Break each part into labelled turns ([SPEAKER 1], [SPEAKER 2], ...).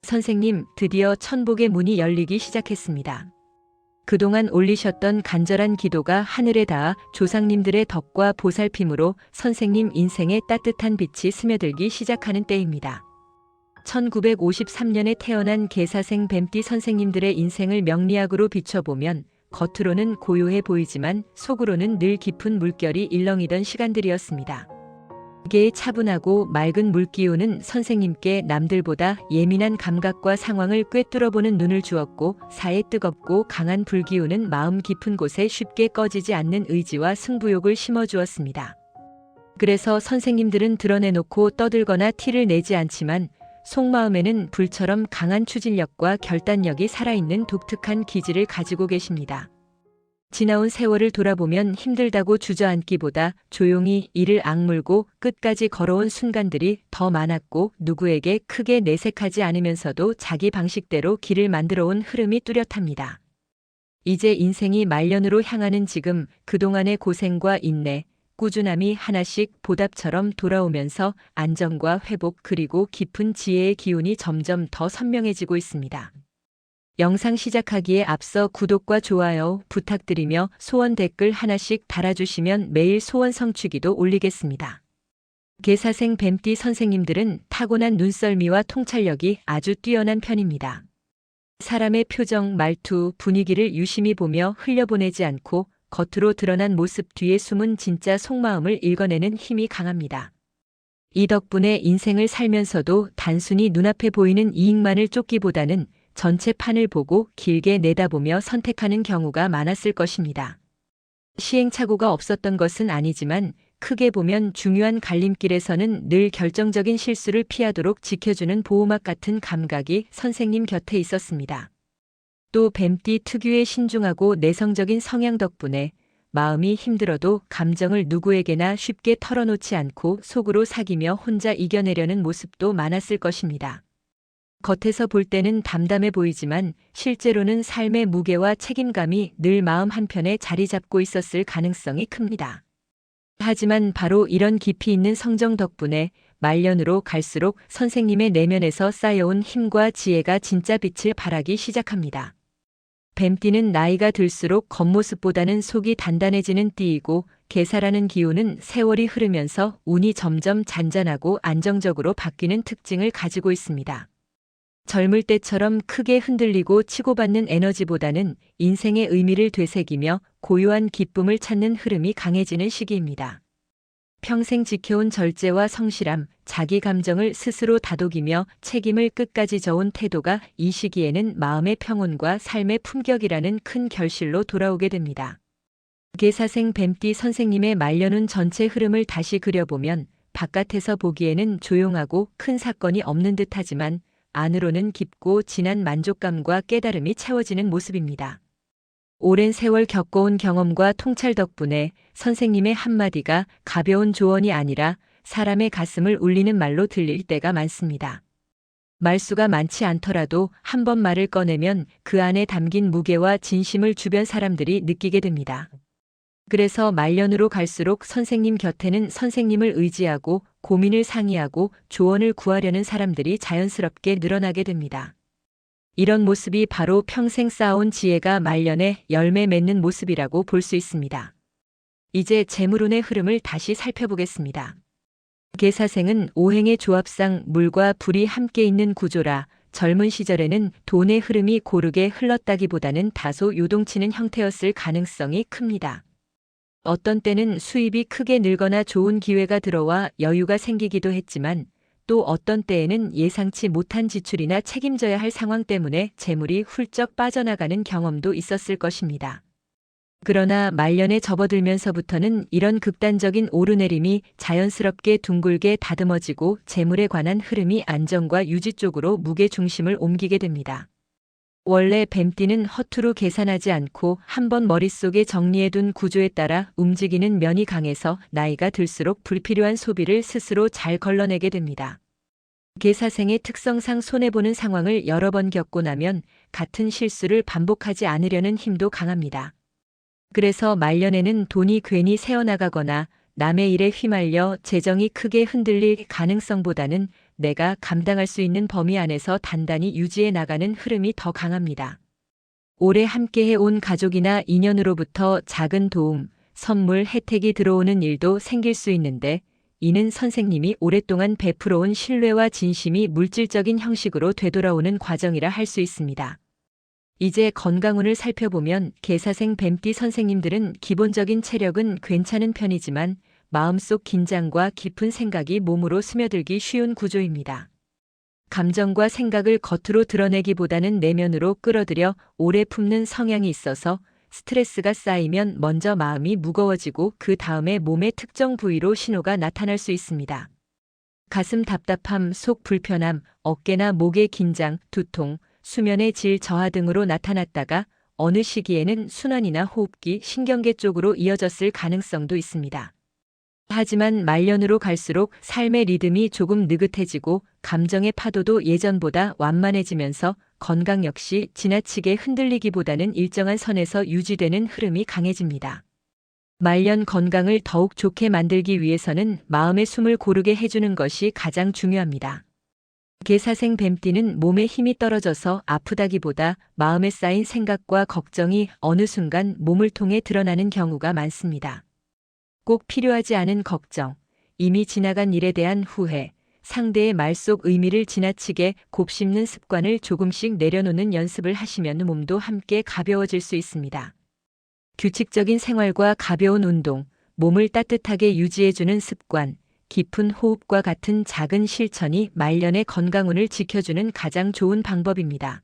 [SPEAKER 1] 선생님, 드디어 천복의 문이 열리기 시작했습니다. 그동안 올리셨던 간절한 기도가 하늘에 닿아 조상님들의 덕과 보살핌으로 선생님 인생에 따뜻한 빛이 스며들기 시작하는 때입니다. 1953년에 태어난 개사생 뱀띠 선생님들의 인생을 명리학으로 비춰보면 겉으로는 고요해 보이지만 속으로는 늘 깊은 물결이 일렁이던 시간들이었습니다. 세계의 차분하고 맑은 물기운은 선생님께 남들보다 예민한 감각과 상황을 꿰뚫어보는 눈을 주었고, 사의 뜨겁고 강한 불기운은 마음 깊은 곳에 쉽게 꺼지지 않는 의지와 승부욕을 심어주었습니다. 그래서 선생님들은 드러내놓고 떠들거나 티를 내지 않지만 속마음에는 불처럼 강한 추진력과 결단력이 살아있는 독특한 기질을 가지고 계십니다. 지나온 세월을 돌아보면 힘들다고 주저앉기보다 조용히 이를 악물고 끝까지 걸어온 순간들이 더 많았고, 누구에게 크게 내색하지 않으면서도 자기 방식대로 길을 만들어온 흐름이 뚜렷합니다. 이제 인생이 말년으로 향하는 지금, 그동안의 고생과 인내, 꾸준함이 하나씩 보답처럼 돌아오면서 안정과 회복 그리고 깊은 지혜의 기운이 점점 더 선명해지고 있습니다. 영상 시작하기에 앞서 구독과 좋아요 부탁드리며 소원 댓글 하나씩 달아주시면 매일 소원 성취기도 올리겠습니다. 개사생 뱀띠 선생님들은 타고난 눈썰미와 통찰력이 아주 뛰어난 편입니다. 사람의 표정, 말투, 분위기를 유심히 보며 흘려보내지 않고 겉으로 드러난 모습 뒤에 숨은 진짜 속마음을 읽어내는 힘이 강합니다. 이 덕분에 인생을 살면서도 단순히 눈앞에 보이는 이익만을 쫓기보다는 전체 판을 보고 길게 내다보며 선택하는 경우가 많았을 것입니다. 시행착오가 없었던 것은 아니지만 크게 보면 중요한 갈림길에서는 늘 결정적인 실수를 피하도록 지켜주는 보호막 같은 감각이 선생님 곁에 있었습니다. 또 뱀띠 특유의 신중하고 내성적인 성향 덕분에 마음이 힘들어도 감정을 누구에게나 쉽게 털어놓지 않고 속으로 사귀며 혼자 이겨내려는 모습도 많았을 것입니다. 겉에서 볼 때는 담담해 보이지만 실제로는 삶의 무게와 책임감이 늘 마음 한편에 자리 잡고 있었을 가능성이 큽니다. 하지만 바로 이런 깊이 있는 성정 덕분에 말년으로 갈수록 선생님의 내면에서 쌓여온 힘과 지혜가 진짜 빛을 발하기 시작합니다. 뱀띠는 나이가 들수록 겉모습보다는 속이 단단해지는 띠이고, 개사라는 기운은 세월이 흐르면서 운이 점점 잔잔하고 안정적으로 바뀌는 특징을 가지고 있습니다. 젊을 때처럼 크게 흔들리고 치고받는 에너지보다는 인생의 의미를 되새기며 고요한 기쁨을 찾는 흐름이 강해지는 시기입니다. 평생 지켜온 절제와 성실함, 자기 감정을 스스로 다독이며 책임을 끝까지 져온 태도가 이 시기에는 마음의 평온과 삶의 품격이라는 큰 결실로 돌아오게 됩니다. 개사생 뱀띠 선생님의 말년운 전체 흐름을 다시 그려보면 바깥에서 보기에는 조용하고 큰 사건이 없는 듯하지만 안으로는 깊고 진한 만족감과 깨달음이 채워지는 모습입니다. 오랜 세월 겪어온 경험과 통찰 덕분에 선생님의 한마디가 가벼운 조언이 아니라 사람의 가슴을 울리는 말로 들릴 때가 많습니다. 말수가 많지 않더라도 한 번 말을 꺼내면 그 안에 담긴 무게와 진심을 주변 사람들이 느끼게 됩니다. 그래서 말년으로 갈수록 선생님 곁에는 선생님을 의지하고 고민을 상의하고 조언을 구하려는 사람들이 자연스럽게 늘어나게 됩니다. 이런 모습이 바로 평생 쌓아온 지혜가 말년에 열매 맺는 모습이라고 볼 수 있습니다. 이제 재물운의 흐름을 다시 살펴보겠습니다. 개사생은 오행의 조합상 물과 불이 함께 있는 구조라 젊은 시절에는 돈의 흐름이 고르게 흘렀다기보다는 다소 요동치는 형태였을 가능성이 큽니다. 어떤 때는 수입이 크게 늘거나 좋은 기회가 들어와 여유가 생기기도 했지만, 또 어떤 때에는 예상치 못한 지출이나 책임져야 할 상황 때문에 재물이 훌쩍 빠져나가는 경험도 있었을 것입니다. 그러나 말년에 접어들면서부터는 이런 극단적인 오르내림이 자연스럽게 둥글게 다듬어지고 재물에 관한 흐름이 안정과 유지 쪽으로 무게 중심을 옮기게 됩니다. 원래 뱀띠는 허투루 계산하지 않고 한번 머릿속에 정리해둔 구조에 따라 움직이는 면이 강해서 나이가 들수록 불필요한 소비를 스스로 잘 걸러내게 됩니다. 개사생의 특성상 손해보는 상황을 여러 번 겪고 나면 같은 실수를 반복하지 않으려는 힘도 강합니다. 그래서 말년에는 돈이 괜히 새어나가거나 남의 일에 휘말려 재정이 크게 흔들릴 가능성보다는 내가 감당할 수 있는 범위 안에서 단단히 유지해 나가는 흐름이 더 강합니다. 오래 함께해 온 가족이나 인연으로부터 작은 도움, 선물, 혜택이 들어오는 일도 생길 수 있는데 이는 선생님이 오랫동안 베풀어온 신뢰와 진심이 물질적인 형식으로 되돌아오는 과정이라 할 수 있습니다. 이제 건강운을 살펴보면 개사생 뱀띠 선생님들은 기본적인 체력은 괜찮은 편이지만 마음속 긴장과 깊은 생각이 몸으로 스며들기 쉬운 구조입니다. 감정과 생각을 겉으로 드러내기보다는 내면으로 끌어들여 오래 품는 성향이 있어서 스트레스가 쌓이면 먼저 마음이 무거워지고 그 다음에 몸의 특정 부위로 신호가 나타날 수 있습니다. 가슴 답답함, 속 불편함, 어깨나 목의 긴장, 두통, 수면의 질 저하 등으로 나타났다가 어느 시기에는 순환이나 호흡기, 신경계 쪽으로 이어졌을 가능성도 있습니다. 하지만 말년으로 갈수록 삶의 리듬이 조금 느긋해지고 감정의 파도도 예전보다 완만해지면서 건강 역시 지나치게 흔들리기보다는 일정한 선에서 유지되는 흐름이 강해집니다. 말년 건강을 더욱 좋게 만들기 위해서는 마음의 숨을 고르게 해주는 것이 가장 중요합니다. 개사생 뱀띠는 몸에 힘이 떨어져서 아프다기보다 마음에 쌓인 생각과 걱정이 어느 순간 몸을 통해 드러나는 경우가 많습니다. 꼭 필요하지 않은 걱정, 이미 지나간 일에 대한 후회, 상대의 말 속 의미를 지나치게 곱씹는 습관을 조금씩 내려놓는 연습을 하시면 몸도 함께 가벼워질 수 있습니다. 규칙적인 생활과 가벼운 운동, 몸을 따뜻하게 유지해주는 습관, 깊은 호흡과 같은 작은 실천이 말년의 건강운을 지켜주는 가장 좋은 방법입니다.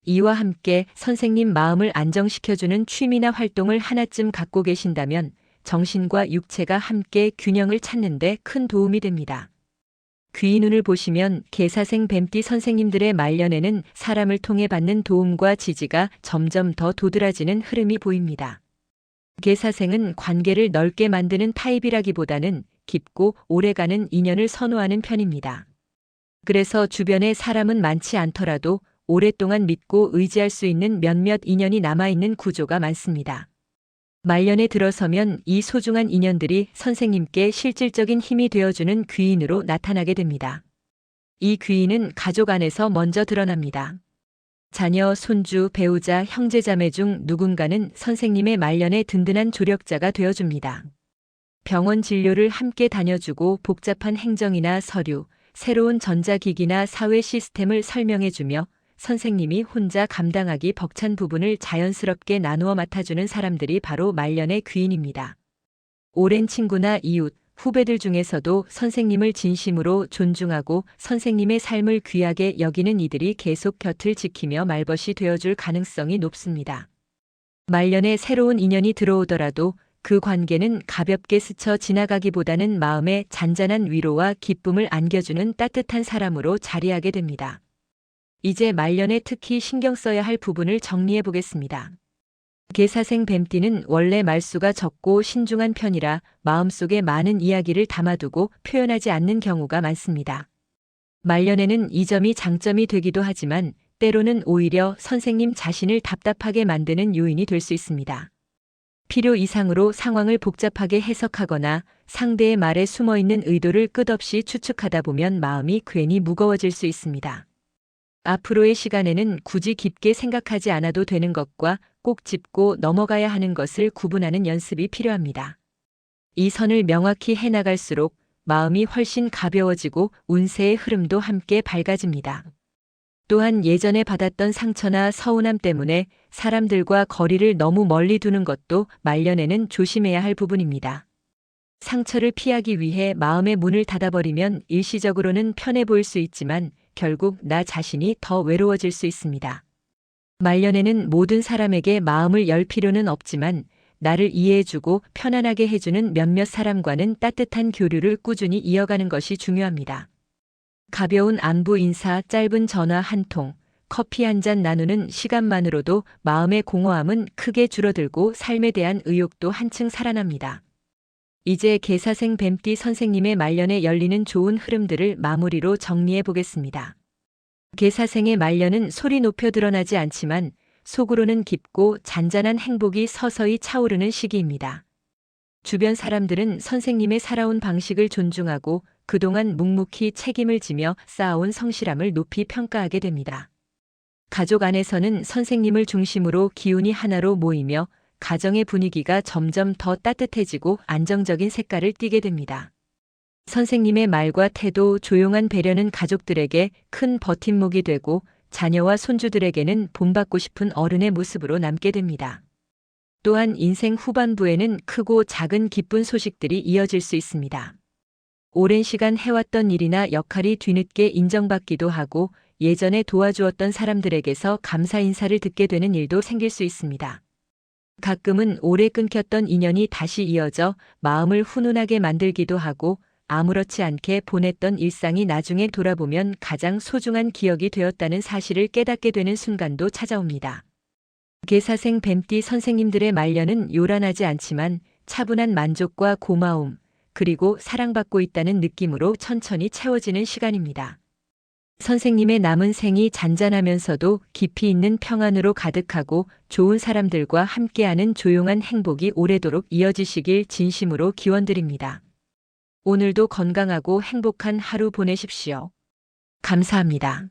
[SPEAKER 1] 이와 함께 선생님 마음을 안정시켜주는 취미나 활동을 하나쯤 갖고 계신다면 정신과 육체가 함께 균형을 찾는 데 큰 도움이 됩니다. 귀인운을 보시면 개사생 뱀띠 선생님들의 말년에는 사람을 통해 받는 도움과 지지가 점점 더 도드라지는 흐름이 보입니다. 개사생은 관계를 넓게 만드는 타입이라기보다는 깊고 오래가는 인연을 선호하는 편입니다. 그래서 주변에 사람은 많지 않더라도 오랫동안 믿고 의지할 수 있는 몇몇 인연이 남아있는 구조가 많습니다. 말년에 들어서면 이 소중한 인연들이 선생님께 실질적인 힘이 되어주는 귀인으로 나타나게 됩니다. 이 귀인은 가족 안에서 먼저 드러납니다. 자녀, 손주, 배우자, 형제자매 중 누군가는 선생님의 말년에 든든한 조력자가 되어줍니다. 병원 진료를 함께 다녀주고 복잡한 행정이나 서류, 새로운 전자기기나 사회 시스템을 설명해주며 선생님이 혼자 감당하기 벅찬 부분을 자연스럽게 나누어 맡아주는 사람들이 바로 말년의 귀인입니다. 오랜 친구나 이웃, 후배들 중에서도 선생님을 진심으로 존중하고 선생님의 삶을 귀하게 여기는 이들이 계속 곁을 지키며 말벗이 되어줄 가능성이 높습니다. 말년에 새로운 인연이 들어오더라도 그 관계는 가볍게 스쳐 지나가기보다는 마음에 잔잔한 위로와 기쁨을 안겨주는 따뜻한 사람으로 자리하게 됩니다. 이제 말년에 특히 신경 써야 할 부분을 정리해 보겠습니다. 개사생 뱀띠는 원래 말수가 적고 신중한 편이라 마음속에 많은 이야기를 담아두고 표현하지 않는 경우가 많습니다. 말년에는 이 점이 장점이 되기도 하지만 때로는 오히려 선생님 자신을 답답하게 만드는 요인이 될 수 있습니다. 필요 이상으로 상황을 복잡하게 해석하거나 상대의 말에 숨어있는 의도를 끝없이 추측하다 보면 마음이 괜히 무거워질 수 있습니다. 앞으로의 시간에는 굳이 깊게 생각하지 않아도 되는 것과 꼭 짚고 넘어가야 하는 것을 구분하는 연습이 필요합니다. 이 선을 명확히 해나갈수록 마음이 훨씬 가벼워지고 운세의 흐름도 함께 밝아집니다. 또한 예전에 받았던 상처나 서운함 때문에 사람들과 거리를 너무 멀리 두는 것도 말년에는 조심해야 할 부분입니다. 상처를 피하기 위해 마음의 문을 닫아버리면 일시적으로는 편해 보일 수 있지만 결국 나 자신이 더 외로워질 수 있습니다. 말년에는 모든 사람에게 마음을 열 필요는 없지만 나를 이해해주고 편안하게 해주는 몇몇 사람과는 따뜻한 교류를 꾸준히 이어가는 것이 중요합니다. 가벼운 안부 인사, 짧은 전화 한 통, 커피 한 잔 나누는 시간만으로도 마음의 공허함은 크게 줄어들고 삶에 대한 의욕도 한층 살아납니다. 이제 개사생 뱀띠 선생님의 말년에 열리는 좋은 흐름들을 마무리로 정리해 보겠습니다. 개사생의 말년은 소리 높여 드러나지 않지만 속으로는 깊고 잔잔한 행복이 서서히 차오르는 시기입니다. 주변 사람들은 선생님의 살아온 방식을 존중하고 그동안 묵묵히 책임을 지며 쌓아온 성실함을 높이 평가하게 됩니다. 가족 안에서는 선생님을 중심으로 기운이 하나로 모이며 가정의 분위기가 점점 더 따뜻해지고 안정적인 색깔을 띠게 됩니다. 선생님의 말과 태도, 조용한 배려는 가족들에게 큰 버팀목이 되고 자녀와 손주들에게는 본받고 싶은 어른의 모습으로 남게 됩니다. 또한 인생 후반부에는 크고 작은 기쁜 소식들이 이어질 수 있습니다. 오랜 시간 해왔던 일이나 역할이 뒤늦게 인정받기도 하고 예전에 도와주었던 사람들에게서 감사 인사를 듣게 되는 일도 생길 수 있습니다. 가끔은 오래 끊겼던 인연이 다시 이어져 마음을 훈훈하게 만들기도 하고 아무렇지 않게 보냈던 일상이 나중에 돌아보면 가장 소중한 기억이 되었다는 사실을 깨닫게 되는 순간도 찾아옵니다. 개사생 뱀띠 선생님들의 말년은 요란하지 않지만 차분한 만족과 고마움, 그리고 사랑받고 있다는 느낌으로 천천히 채워지는 시간입니다. 선생님의 남은 생이 잔잔하면서도 깊이 있는 평안으로 가득하고 좋은 사람들과 함께하는 조용한 행복이 오래도록 이어지시길 진심으로 기원드립니다. 오늘도 건강하고 행복한 하루 보내십시오. 감사합니다.